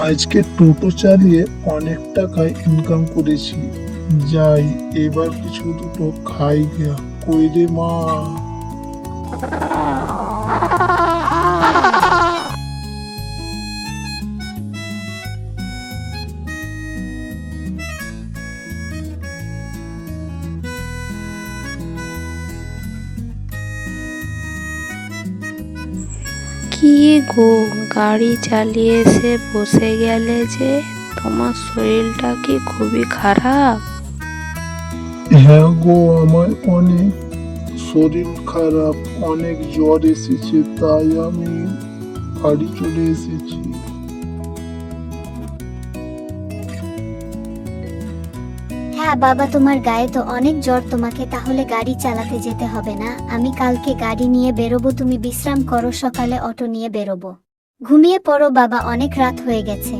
আজকে টোটো চালিয়ে অনেক টাকা ইনকাম করেছি। যাই, এবার কিছু দুটো খাই গিয়া। কই রে মা? কি গো, গাড়ি চালিয়ে এসে বসে গেলে যে? তোমার শরীরটা কি খুবই খারাপ? হ্যাঁ গো, আমার অনেক শরীর খারাপ, অনেক জ্বর এসেছে, তাই আমি বাড়ি চলে এসেছি। হ্যাঁ বাবা, তোমার গায়ে তো অনেক জ্বর, তোমাকে তাহলে গাড়ি চালাতে যেতে হবে না। আমি কালকে গাড়ি নিয়ে বেরোবো, তুমি বিশ্রাম করো, সকালে অটো নিয়ে বেরোবো। ঘুমিয়ে পড়ো বাবা, অনেক রাত হয়ে গেছে।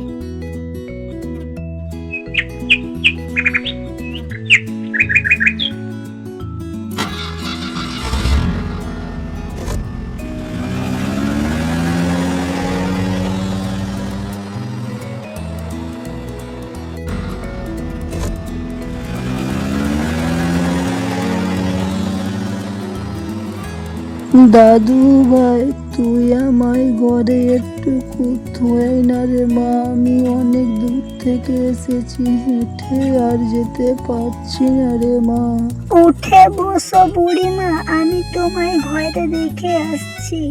দাদু ভাই, তুই আমায় ঘরে একটু থুয়ে না রে মা। আমি অনেক দূর থেকে এসেছি, হেঁটে আর যেতে পারছি না রে মা। উঠে বসো বুড়িমা, আমি তোমায় ঘরে রেখে আসছি।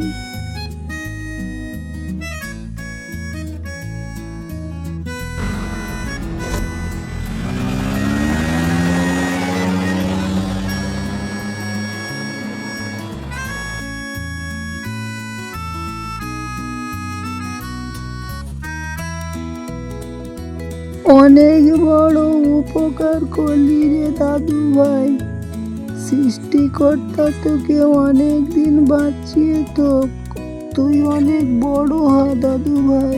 অনেক বড় উপকার করলি রে দাদু ভাই। সৃষ্টিকর্তা তোকে অনেক দিন বাঁচিয়ে তো, তুই অনেক বড় হ দাদু ভাই।